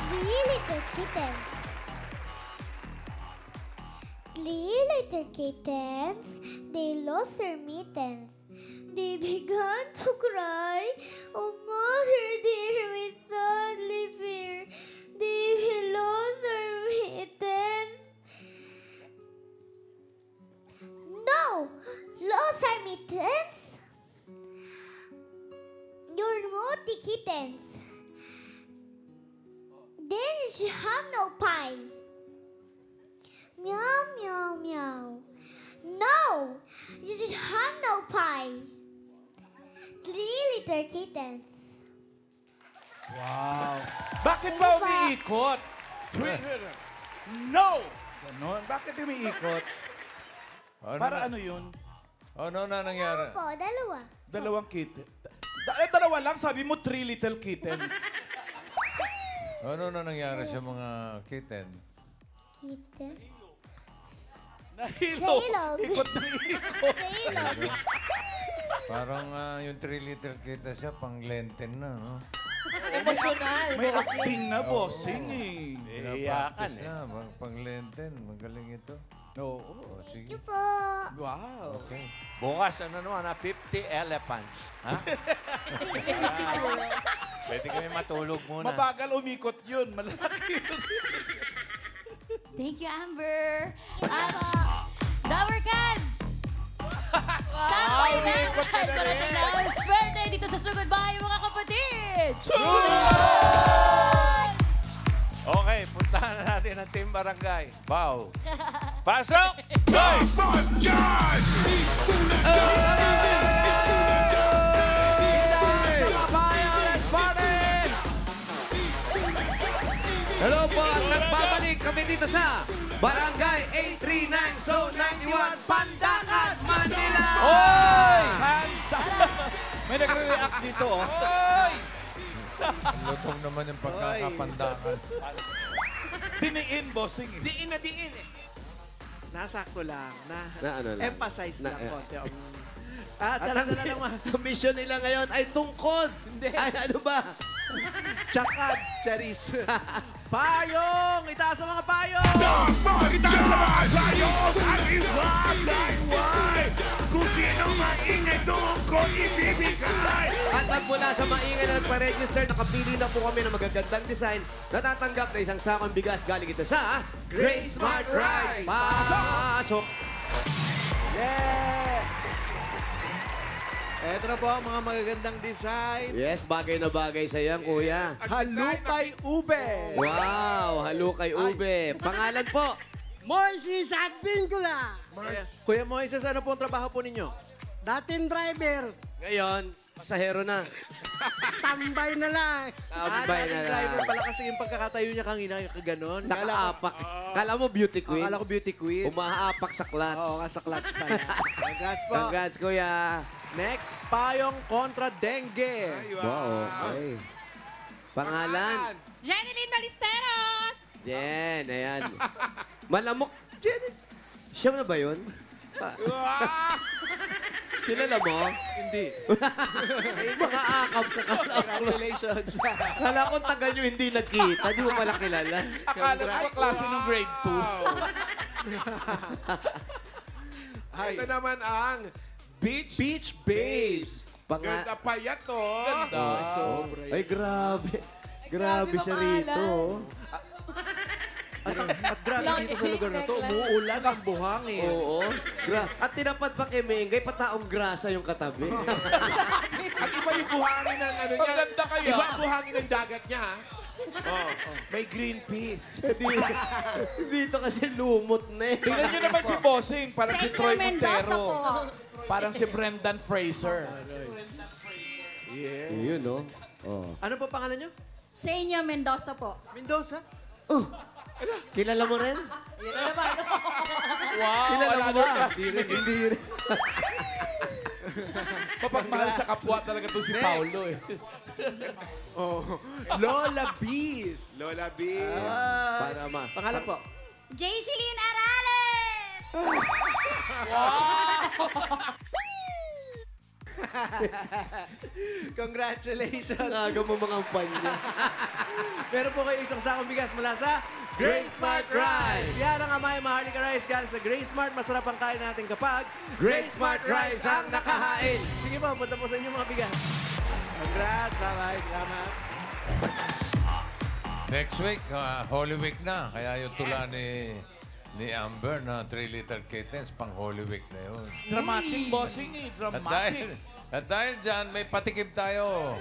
Three little kittens. Three little kittens, they lost their mittens. They began to cry, "Oh, mother dear, we sadly fear they will lose their mittens." No! Lost our mittens? You're naughty kittens. Then you should have no pie. Meow, meow, meow. No! You should have no pie. Three little kittens. Wow. Bakit ba umiikot? No! Ganon. Bakit umiikot? Para ano yun? Ano na nangyari? Opo, dalawa. Dalawang kitten. Dalawa lang. Sabi mo, three little kittens. Ano na nangyari sa mga kitten? Kitten? Nahilo. Nahilog. Ikot na ikot. Ilog. Parang yung 3 liter kita siya, pang lenten na, no? Emosyonal. May acting na, bossing eh. Iyakan eh. Pang lenten, magaling ito. Oo. O, sige. Ito po. Wow. Okay. Bukas, ano naman, 50 elephants. Ha? Pwede kami matulog muna. Mabagal umikot yun. Malaki yun. Thank you, Amber. At Dower Cats! Stop na! umikot ka na Parating rin. na ang swerte dito sa Sugod Bahay, mga kapatid! Okay, puntahan na natin ang Team Barangay. Bow. Pasok! Hello po at nagbabalik kami dito sa Barangay 839 Zone 91 Pandakan, Manila! Hoy! May nagre-react dito, oh. Ang lutong naman yung pagkakapandakan. Diniin, bossing eh. Diin na diin eh. Nasakto lang. Na ano lang? Emphasize Na- lang konti. At Dala-dala lang ang mission nila ngayon ay tungkod. Hindi. Ay, ano ba? Tsakad, Charis. Payong! Itaas ang mga payong! At magmula sa maingay na nagpa-register, nakapili na po kami ng magagandang design na tatanggap na isang sakong bigas galing ito sa Great Smart Rice. Pasok! Yeah! Ito na po ang mga magagandang design. Yes, bagay na bagay sa yan, kuya. Halukay Ube. Wow, halukay ube. Pangalan po? Moises Advincula, Kuya Moises, ano po ang trabaho po ninyo? dating driver, Ngayon, pasahero na. tambay na lang. Tambay na dating lang. driver pala kasi yung pagkakatayo niya kanina, yung kaganon. Nakaapak. Kala mo beauty queen? Akala ko beauty queen. Umahaapak sa clutch. Oo, nga sa clutch pa yan. Congrats po. Congrats, kuya. Next, payong kontra dengue. Wow, okay. Pangalan? Jeneline Balisteros! Jen, ayan. Malamok. Jen. Siya na ba yun? Kilala mo? Hindi. Makaakap ka. Congratulations. Kala ko tagal nyo hindi nagkita. Di mo pala kilala. Akala ko pa klase ng grade 2. Ito naman ang Beach Babes. Ganda pa yan to. Ganda. Ay, grabe. Grabe siya rito. At grabe dito sa lugar na to, umuulan ang buhangin. Oo. At tinapat pa kay Mengay, pataong grasa yung katabi. At iba yung buhangin ng ano niya. Maganda kayo. Iba ang buhangin ng dagat niya, ha? Oh, may Greenpeace. Dito kasi lumot na eh. Tingnan nyo naman si Bossing. Parang si Troy Mendoza Montero. po. Parang si Brendan Fraser. Yun, no? Oh. Ano po pangalan niyo? Senyo Mendoza po. Mendoza? Kilala mo rin? Wow! Kilala wala mo ba? na Hindi rin. Mapagmahal sa kapwa talaga to si Paulo eh. Oh, Lola Bees. Lola B. Para Pangalan po? Jayceline Arales! Congratulations. Naga mo mga panya. Meron po kayo isang sakong bigas mula sa Great Smart Rice. Yan ang amay Maharlika Rice galing sa Great Smart. Masarap ang kain natin kapag Great Smart Rice ang nakahain. Sige po, punta po sa inyo mga bigas. Congrats, bye-bye. Salamat. Next week, Holy Week na. Kaya yung tula ni Amber na 3 Little Kittens, pang Holy Week na yun. Dramatic, bossing eh. Dramatic. At dahil dyan, may patikim tayo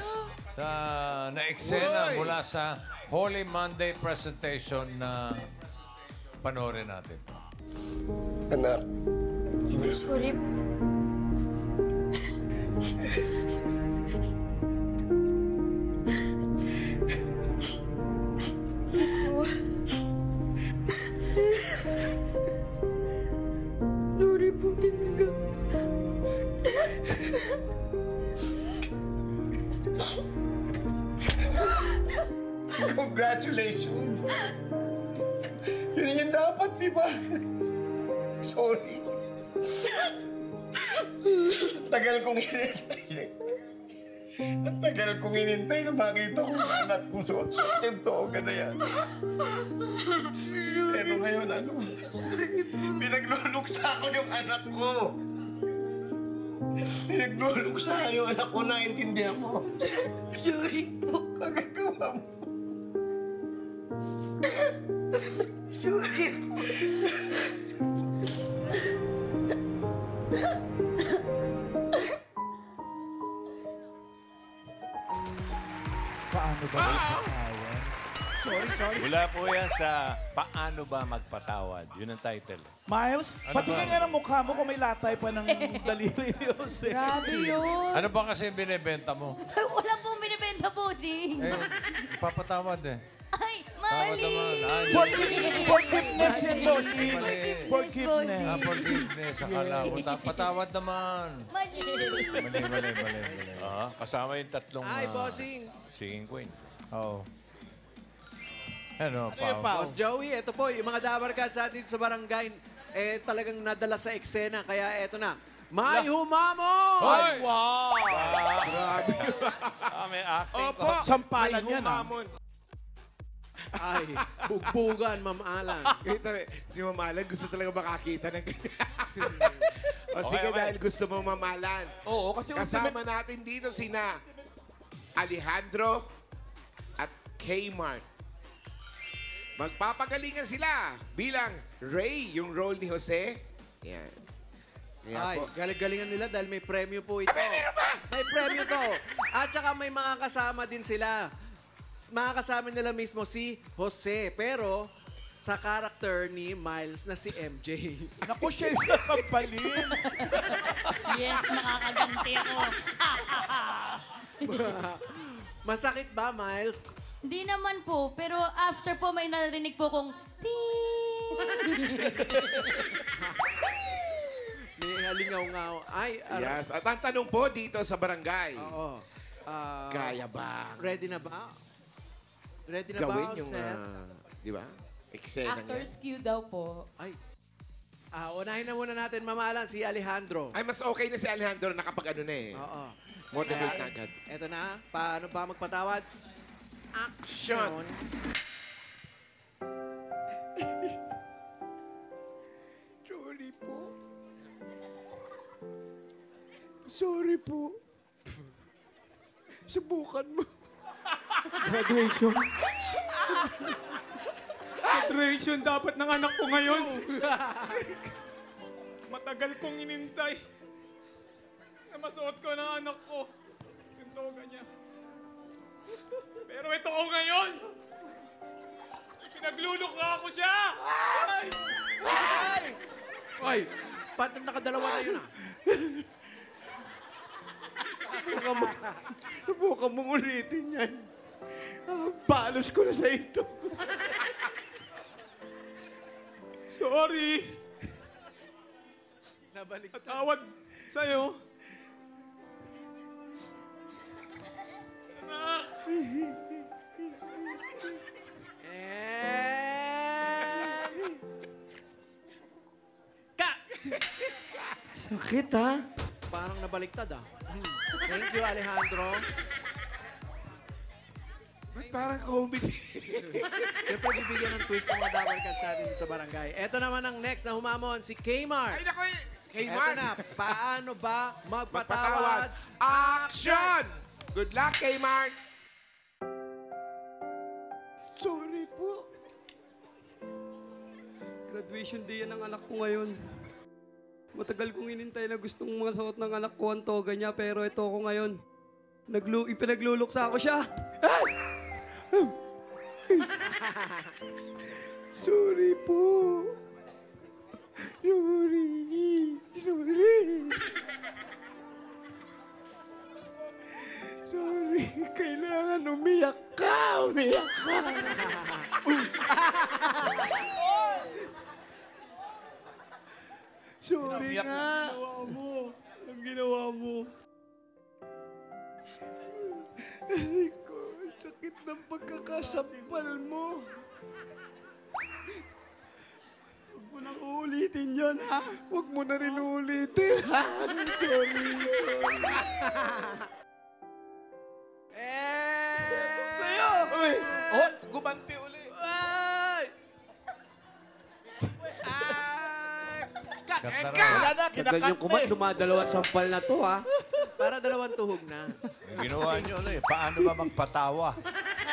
na eksena mula sa Holy Monday presentation na panoorin natin. Anak. Tito, sorry po. Sorry po talaga. Congratulations. Yun yung dapat, di ba? Sorry. Ang tagal kong hinintay. Ang tagal kong hinintay na makita ko yung anak kong suot-suot yung toga na yan. Pero ngayon, ano? Pinagluluksa ko yung anak ko. Pinagluluksa yung anak ko, naintindihan mo. Sorry po. Pagkagawa mo. Sorry po. Paano ba magpatawad? Sorry. Wala po yan sa Paano Ba Magpatawad. Yun ang title. Miles, patingin nga ng mukha mo kung may latay pa ng daliri ni Jose. Grabe yun. Ano ba kasi binibenta mo? Wala pong binibenta po, Sing. Ipapatawad eh. Ay, Tawad mali. naman. Forgiveness yan, bossing. Mali. Forgiveness. Forgiveness. Akala ko. Patawad naman. Mali. Mali. Kasama yung tatlong Ay, bossing. singing queen. Oo. Ano, yung Pao? Boss Joey, ito po, yung mga Dabarkads sa atin sa barangay, talagang nadala sa eksena. Kaya eto na, May Humamon! Hoy! Wow! May acting. Opo. Sampalan May yan, ah. humamon. Ay, bugbugan, Ma'am Alan. Ito, si Ma'am Alan gusto talaga makakita ng ganyan. O sige, Okay. dahil gusto mo mamalan. Oo, kasi Kasama natin dito sina Alejandro at Kmart. Magpapagalingan sila bilang Ray, yung role ni Jose. Yan. Kaya Ay, po. galing-galingan nila dahil may premyo po ito. May premyo to. At saka may mga kasama din sila. Mga kasama nila mismo si Jose. Pero sa character ni Miles na si MJ. Naku, siya yung sasampalin. Yes, nakakaganti ako. Masakit ba, Miles? Hindi naman po, pero after po may narinig po kong ting. May halingaw-ngaw. Ay, Yes. At ang tanong po dito sa barangay, Oo. kaya ba Ready na ba? Ready na gawin ba? yung, Seth? di ba, eksena niya? Actor's cue daw po. Ay. Unahin na muna natin, Mama Alan, si Alejandro. Ay, mas okay na si Alejandro nakapag ano na eh. Oo. Motivate na agad. Eto na. Paano ba magpatawad? Action! Sorry po. Sorry po. Subukan mo. Graduation. Graduation dapat ng anak ko ngayon. Matagal kong inintay na masuot ko ng anak ko yung toga niya. Pero ito ko ngayon. Pinaglulukha ako siya. Ay! Ay! Ay! Ba't nakadalawa na yun ah? Subukan mong ulitin yan. Balos ko na sa ito. Sorry. Nabalik. Tawad sa'yo. Anak. Cut! Sakit, ha? Parang nabaliktad ah. Thank you, Alejandro. Ba't parang comedy? Siyempre, bibigyan ng twist ng mga Dabber Cats natin sa barangay. Ito naman ang next na humamon, si Kmart. Ay, naku, kay Ito Mark. na, paano ba Magpatawad. magpatawad? Action! Good luck, kay Mark. Sorry po. Graduation day yan ng anak ko ngayon. Matagal kong inintay na gustong masuot ng anak ko ang toga niya, pero ito ako ngayon. Ipinagluluksa ako siya. Sorry po. Sorry. Kailangan umiyak ka. Umiyak ka. Sorry nga. Anong ginawa mo? Aray ko, sakit ng pagkakasampal mo. Huwag mo nang uulitin yan, ha? Huwag mo na rin uulitin, ha? Sorry yun. Sa'yo! Uy! Oh, gumanti uli. Katara. Wala na, Tagal kinakat yung kumat, na eh. dumadalawang sampal na to, ha? Para dalawang tuhog na. Yung ginawa nyo, ano eh, paano ba magpatawa?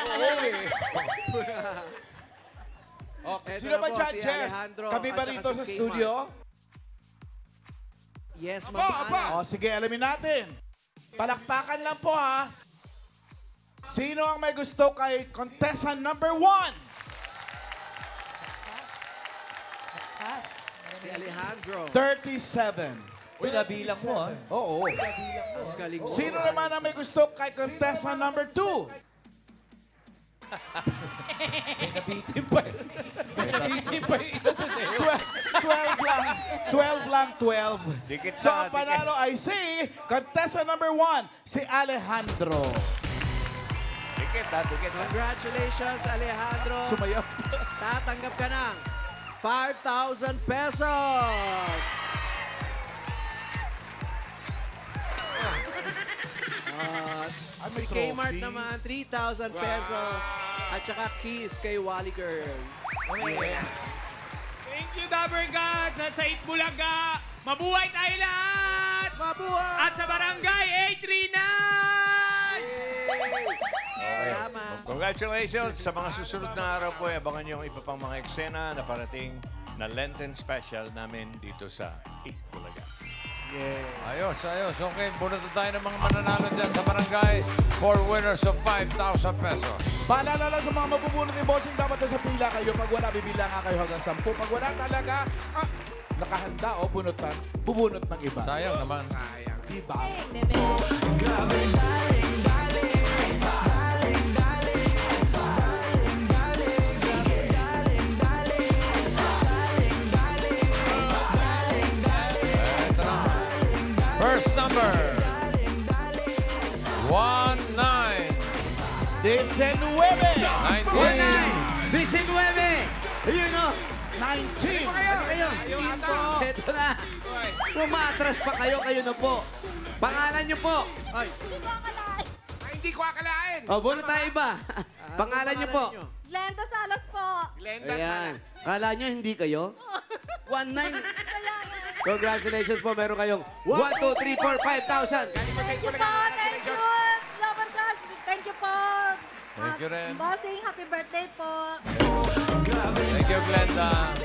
Oo eh. Okay, Eto sino na ba po, si judges? Alejandro Kami ba at saka rito si sa Kmart. studio? Yes, Ma'am O, sige, alamin natin. Palakpakan lang po, ha? Sino ang may gusto kay contestant number 1? Si Alejandro. 37. Uy, nabilang mo, ha? Oo. Ang galing mo. Sino naman ang may gusto kay contestant number 2? May nabitin pa eh. May nabitin pa yung isa to eh. 12 lang, 12. Dikit So, na, ang panalo ay si contestant number 1, si Alejandro. Dikit ha, dikit ha. Congratulations, Alejandro. Sumayaw. Tatanggap ka ng 5,000 pesos. May Si Kmart trophy. naman, 3,000 pesos. At saka keys kay Wally Girl. Yes. Thank you, Dabber Gods! At sa Itbulaga, mabuhay tayo lahat! Mabuhay! At sa Barangay 839! Salamat. Congratulations! Sa mga susunod na araw po, abangan niyo ang iba pang mga eksena na parating na Lenten special namin dito sa Itbulaga. Ayos, ayos. Okay, bunot tayo ng mga mananalo dyan sa barangay for winners of 5,000 pesos. Paalala lang sa mga mabubunot ni Bossing, dapat nasa pila kayo. Pag wala, bibila nga kayo hanggang 10. Pag wala talaga, nakahanda o bunutan, bubunot ng iba. Sayang naman. Sayang, diba? First number. 19. 19. 19! Ayun o! 19. Ano kayo? Ito na. Pumatras pa kayo, kayo na po. Pangalan nyo po. Ay, Hindi ko akalain. O, buno tayo iba. Pangalan nyo po. Glenda Salas po. Glenda Ayan. Kala nyo hindi kayo? 19. Congratulations po. Meron kayong 1, 2, 3, 4, 5,000. Thank you po. Thank you. Lover Gods. Thank you po. Thank you rin. Bossing, happy birthday po. Thank you, Glenda.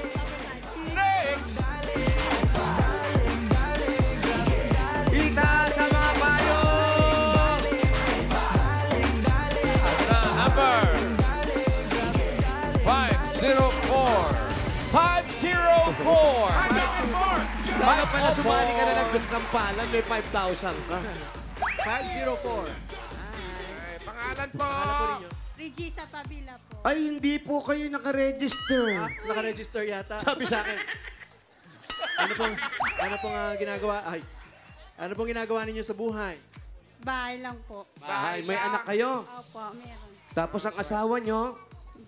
Next. Itaas sa mga payo. Number 504. 504. Sana pala sumali ka na lang doon ng palan. May 5,000 ka. 504. Pangalan po. Regisa Tabila po. Ay, hindi po kayo nakaregister. Nakaregister yata. Sabi sa akin. Ano pong ginagawa? Ay, ano pong ginagawa ninyo sa buhay? Bahay lang po. Bahay, may anak kayo. Opo, meron. Tapos ang asawa nyo,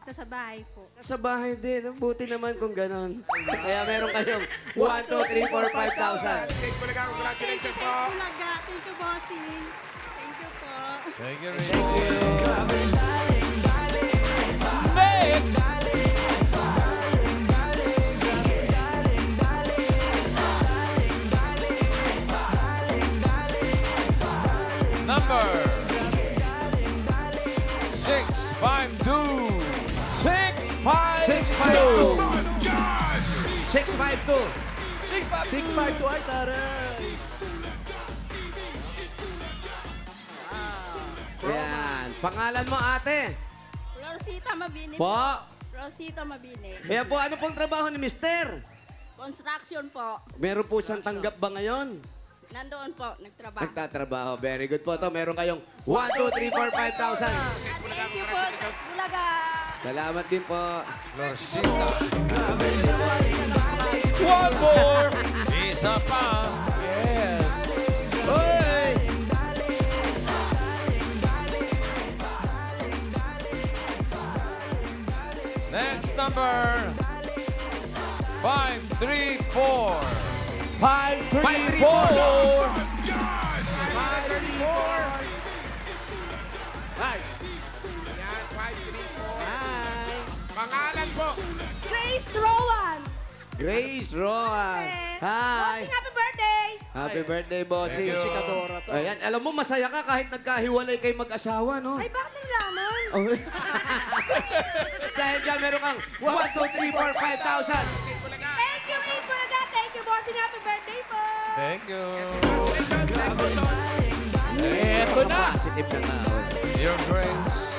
Sa bahay po. Sa bahay din. Buti naman kung ganon. Kaya meron kayong 1, 2, 3, 4, 5,000. Safe po lang. Congratulations po. Ulaga. Thank you, bossing. Thank you po. Thank you, Ricky. Next! Number 652. 652. 652. 652 ay taray. Yan. Pangalan mo, ate? Rosita Mabini. Po. Rosita Mabini. Kaya po, ano pong trabaho ni mister? Construction po. Meron po siyang tanggap ba ngayon? Nandoon po, nagtrabaho. Nagtatrabaho. Very good po to. Meron kayong 1, 2, 3, 4, 5,000. Thank you po, Bulaga. Salamat din po. Lorcita. One more. Isa pa. Yes. Hoy! Next number 534. 534. 534. Hi. Yan, 534. Hi. Pangalan po. Grace Rowan. Grace Rowan. Hi. Happy birthday. Happy birthday, bossing. Thank you. Chikadora to. Ayan, alam mo, masaya ka kahit nagkahiwalay kayo mag-asawa, no? Ay, bakit nalaman? Oh. Dahil dyan, meron kang 1, 2, 3, 4, 5,000. Thank you, Kate Bulaga. Thank you, bossing. Happy birthday po. Thank you. Eto na. Positive na tao. Your grace.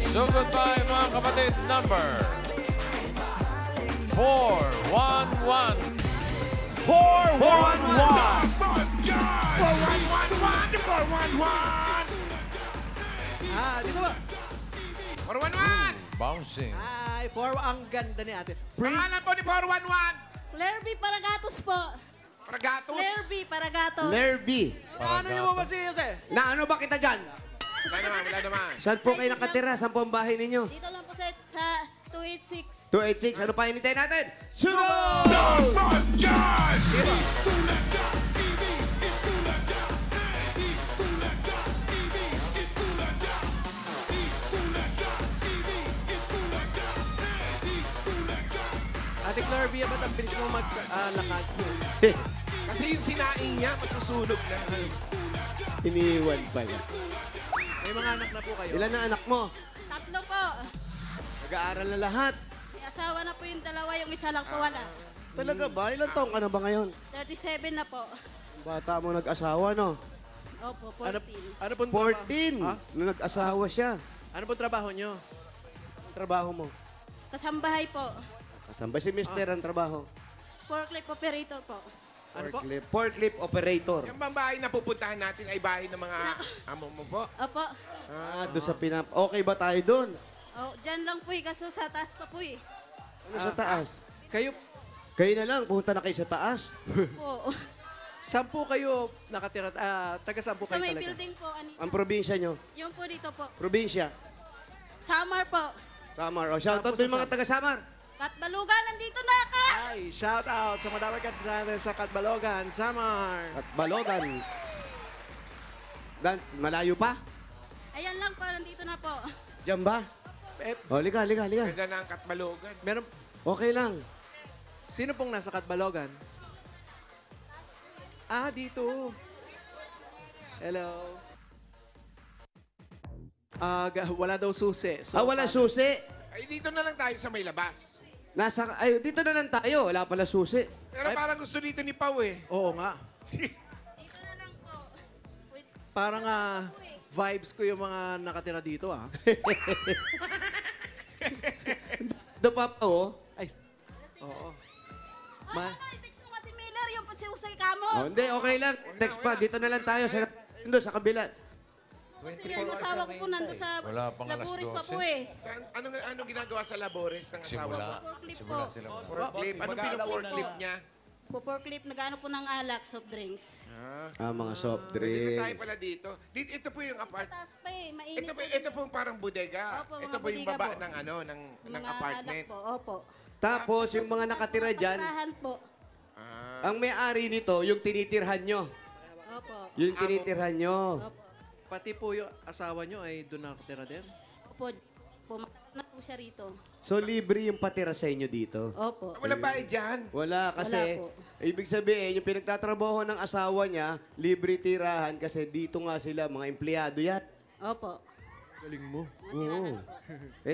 So goodbye mga kapatid. Number 411. 411. 411. Dito ba? 411. Bouncing. Ay, ang ganda ni ate. Pangalan po ni 411. Lerby Paragatos po. Ragatos. Lerby Paragatos. Lerby. Ano niyo ba si Jose? Na ano ba kita dyan? Wala naman, wala naman. Saan po kayo nakatira? Saan po ang bahay ninyo? Dito lang po sa 286. 286. Ano pa hinintay natin? Sugo! Ate Clarvia, ba't ang bilis mo maglakad? Kasi yung sinaing niya, masusunog na. Iniwan pala. May mga anak na po kayo. Ilan na anak mo? 3 po. Nag-aaral na lahat. May asawa na po yung 2, yung isa lang po wala. Talaga ba? Ilan taong ka na ba ngayon? 37 na po. Bata mo nag-asawa, no? Opo, 14. Ano pong 14. Ha? Nung nag-asawa siya. Ano pong trabaho nyo? Ang trabaho mo? Kasambahay po. Kasan ba si mister ang trabaho? Forklift operator po. Ano po? Forklift operator. Yung bang bahay na pupuntahan natin ay bahay ng mga amo mo po. Opo. Doon sa pinap... Okay ba tayo doon? Oh, dyan lang po kaso sa taas pa po eh. Ano sa taas? Kayo, Kayo na lang, pumunta na kayo sa taas. Po. saan po kayo nakatira? Taga saan po Sa kayo may talaga? building po. Ang probinsya nyo? Yung po dito po. Probinsya? Samar po. Samar. O, shoutout to yung mga taga-Samar. Katbalugan, nandito na ka! Ay, shout out sa madami natin sa Katbalogan, Samar. At Balogan. Malayo pa? Ayan lang po, nandito na po. Diyan ba? O, liga. Ganda ng Katbalogan. Meron, Okay lang. sino pong nasa Katbalogan? Dito. Hello. Wala daw susi. So, Wala susi. Ay, dito na lang tayo sa may labas. Dito na lang tayo. Wala pala susi. Pero parang gusto dito ni Pau eh. Oo nga. Dito na lang po. Parang vibes ko yung mga nakatira dito Do pa pa, oh. Ay. Oo. I-text mo kasi Miller, yung si Usay Kamo. Oh, hindi, okay lang. Text pa. Dito na lang tayo. Sa kabila. Kasi yung asawa ko po nando sa Wala pang alas Laburis pa 12. po eh. Saan, ano ginagawa sa labores ng asawa mo? Simula sila. Forklift. Anong pino-forklift niya? Puporklip, nag-ano po ng alak, soft drinks. Mga soft Pwede na tayo drinks. pala dito. Ito po yung apart. Taas pa eh, mainit Ito po yung parang bodega. Opo, Ito mga po yung bodega baba po. ng ano ng Mga apartment. alak po, opo. Tapos, yung mga nakatira dyan, Tirahan po. ang may-ari nito, yung tinitirhan nyo. Opo. Yung tinitirhan nyo. Opo. Pati po yung asawa nyo ay doon nakatira din? Opo. Pumunta na po siya rito. So, libre yung patira sa inyo dito. Opo. Walang bayad dyan. Wala kasi, Wala po. ibig sabihin, yung pinagtatrabaho ng asawa niya, libre tirahan kasi dito nga sila, mga empleyado yan. Opo. Galing mo. Oo.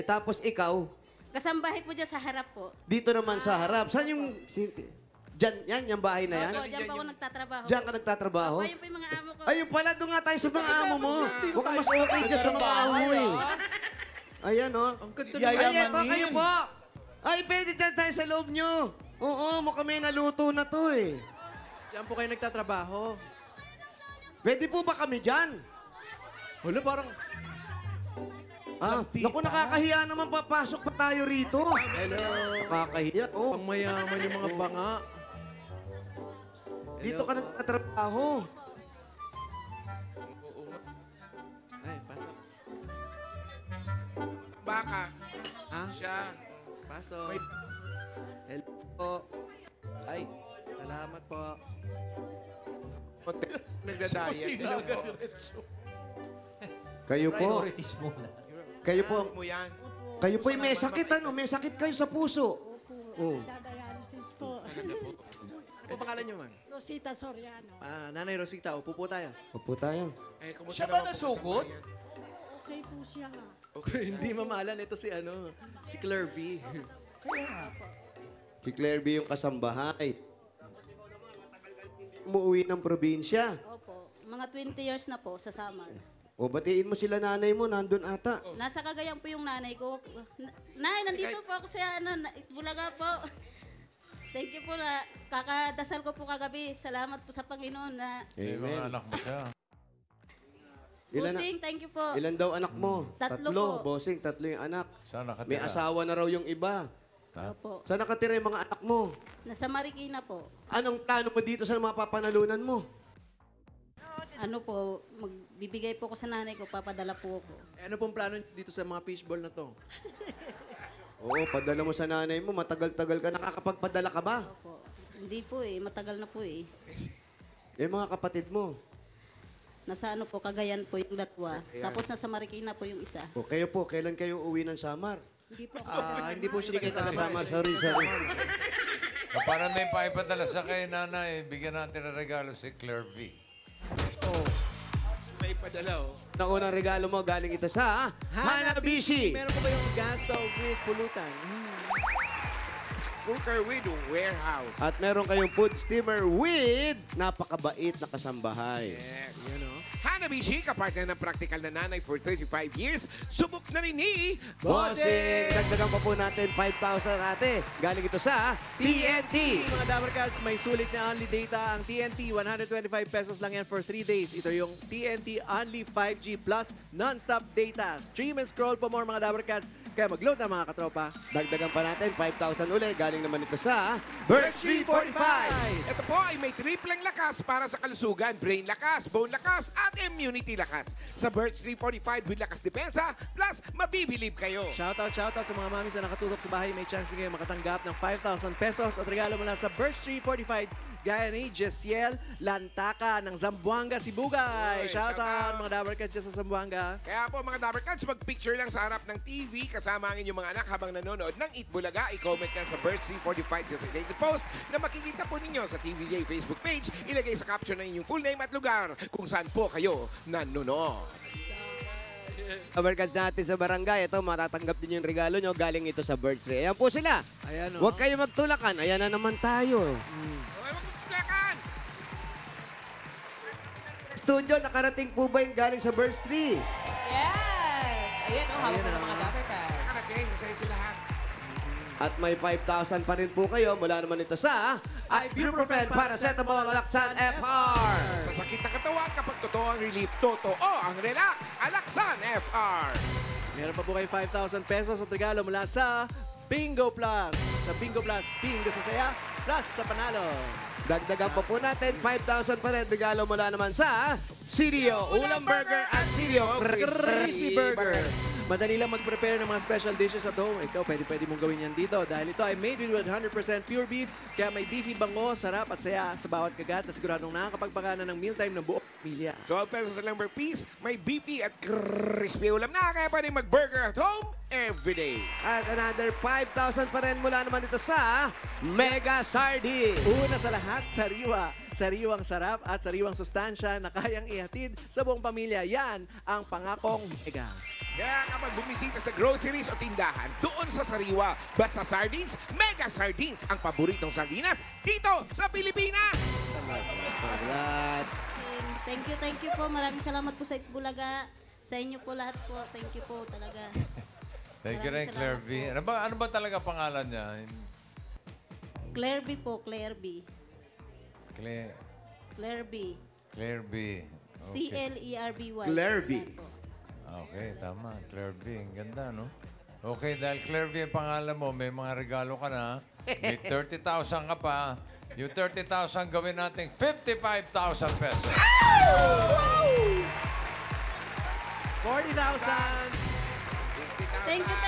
Tapos ikaw, Kasambahay po dyan sa harap po. dito naman sa harap. Saan yung... Diyan, yung bahay na yan? Opo, dyan pa ako nagtatrabaho. Diyan ka nagtatrabaho? Opo, yun po yung mga amo ko. Ayun pala, doon nga tayo sa mga amo mo. Baka mas okay dyan sa mga amo mo eh. Ayan, oh. Ang ganda Ay, eto, Yayamanin. kayo po. Ay, pwede dyan tayo sa loob nyo. Oo, mukhang may naluto na to eh. Diyan po kayo nagtatrabaho. Pwede po ba kami dyan? Wala, parang... Naku, nakakahiya naman papasok pa tayo rito. Hello. Nakakahiya, oh. Pangmayaman yung mga banga. Dito ka nagtatrabaho. Ay, pasok. Baka. Ha? Siya. Pasok. May- Hello po. Ay, salamat po. Nagda-diet. Hello po. Kayo po. Priorities muna. Kayo po. Mo yan. Kayo po may sakit, ano? May sakit kayo sa puso. Oh. Dialysis po. Ano po pangalan niyo, man? Rosita Soriano. Nanay Rosita, upo po tayo. Upo tayo. Kumusta Siya ba naman po nasugod? sa bayan? Okay po siya. Hindi mamalan. Ito si ano, si Claire V. Si Claire B yung kasambahay. Umuwi ng probinsya. Opo. Mga 20 years na po sa Samar. O, batiin mo sila nanay mo, nandun ata. Nasa Cagayan po yung nanay ko. Nay, nandito po ako sa Bulaga po. Thank you po na kakadasal ko po kagabi. Salamat po sa Panginoon na... May mga anak mo siya. Bossing, thank you po. Ilan daw anak mo? Tatlo po. Bossing, tatlo yung anak. Saan nakatira? May asawa na raw yung iba. Opo. Saan nakatira yung mga anak mo? Nasa Marikina po. Anong plano mo dito sa mga papanalunan mo? Ano po, magbibigay po ko sa nanay ko, papadala po ako. Ano pong plano dito sa mga fishball na to? Oo, padala mo sa nanay mo. Matagal-tagal ka. Nakakapagpadala ka ba? Opo. Hindi po eh, matagal na po eh. Yung mga kapatid mo. Nasa ano po, Cagayan po yung datwa. Tapos nasa Marikina po yung isa. O kayo po, kailan kayo uwi ng Samar? Hindi po. Hindi po siya Hindi kayo taga-Samar. taga-Samar. Sorry. O, para may paipadala sa kay nanay, bigyan natin ng regalo si Claire V. May padala, oh. Ang unang regalo mo, galing ito sa Hanabishi. Meron po ba yung gas stove with pulutan? Cooker with warehouse. At meron kayong food steamer with napakabait na kasambahay. Yes. Yan, oh. Hanabishi, kapartner ng practical na nanay for 35 years. Subok na rin ni... Bossing! Dagdagan pa po natin 5,000 ate. Galing ito sa TNT. Mga Dabarkads, may sulit na only data. Ang TNT, 125 pesos lang yan for 3 days. Ito yung TNT Only 5G Plus non-stop data. Stream and scroll pa more mga Dabarkads. Kaya mag-load na mga katropa. Dagdagan pa natin 5,000 uli. Galing naman ito sa Birch 345. Ito po ay may tripleng lakas para sa kalusugan. Brain lakas, bone lakas, at immunity lakas. Sa Birch 345 with lakas depensa, plus mabibilib kayo. Shoutout sa mga mami na nakatutok sa bahay. May chance din kayo makatanggap ng 5,000 pesos at regalo mula sa Birch 345 gaya ni Jessiel Lantaka ng Zamboanga, Sibugay. Shoutout mga Dabarkads dyan sa Zamboanga. Kaya po mga Dabarkads, mag-picture lang sa harap ng TV kasama ang inyong mga anak habang nanonood ng Eat Bulaga. I-comment yan sa Burst 345 designated post na makikita po ninyo sa TVJ Facebook page. Ilagay sa caption ng inyong full name at lugar kung saan po kayo nanonood. Dabarkads natin sa barangay. Ito, matatanggap din yung regalo nyo. Galing ito sa Birch 3. Ayan po sila. Ayan, Huwag kayo magtulakan. Ayan na naman tayo. Studio, nakarating po ba yung galing sa Birch 3? Yes! Ayan, hawak ko ng mga Dabarkads. Nakarating, masaya sila ha. At may 5,000 pa rin po kayo mula naman ito sa Ibuprofen Paracetamol Alaksan FR. Sa sakit ng katawan, kapag totoo ang relief, totoo ang relax. Alaksan FR. Meron pa po kayo 5,000 pesos at regalo mula sa Bingo Plus. Sa Bingo Plus, bingo sa saya, plus sa panalo. Dagdagan pa po natin, 5,000 pa rin. Regalo mula naman sa CDO Ulam Burger at CDO Crispy Burger. Madali lang mag-prepare ng mga special dishes at home. Ikaw, pwede mong gawin yan dito dahil ito ay made with 100% pure beef. Kaya may beefy bango, sarap at saya sa bawat kagat na siguradong nakakapagpakanan ng mealtime ng buong pamilya. 12 pesos lang per piece. May beefy at crispy ulam na. Kaya pwede mag-burger at home every day. At another 5,000 pa rin mula naman dito sa Mega Sardine. Una sa lahat, sariwa. Sariwang sarap at sariwang sustansya na kayang ihatid sa buong pamilya. Yan ang pangakong Mega. Kaya kapag bumisita sa groceries o tindahan, doon sa sariwa, basta sardines, Mega Sardines, ang paboritong sardinas dito sa Pilipinas. Thank you po. Maraming salamat po sa Itbulaga. Sa inyo po lahat po. Thank you po talaga. Thank you rin, Claire B. Ano ba talaga pangalan niya? Claire B po, Claire B. Claire B. Okay. C-L-E-R-B-Y. Claire B. Okay, tama. Claire B. Ang ganda, no? Okay, dahil Claire B ang pangalan mo, may mga regalo ka na. May 30,000 ka pa. Yung 30,000 gawin natin 55,000 pesos. 40,000. Thank you po.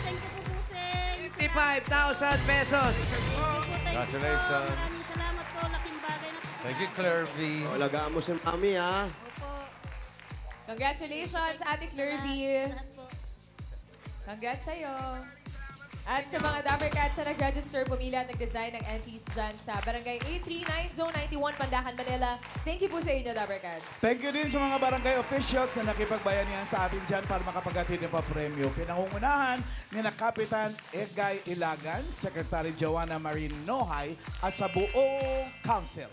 Thank you po, Puseng. 55,000 pesos. Congratulations. Maraming salamat po. Laking bagay na po. Thank you, Claire B. Alagaan mo si Mami, ha? Congratulations, Ate Claire V. Congrats sa'yo. At sa mga Dapper Cats na nag-register, pumili at nag-design ng entries dyan sa Barangay 839, Zone 91, Pandacan, Manila. Thank you po sa inyo, Dapper Cats. Thank you din sa mga barangay officials na nakipagbayanihan sa atin dyan para makapagatid ng papremyo. Pinangungunahan ni na Kapitan Egay Ilagan, Secretary Joanna Marie Nohay at sa buong council.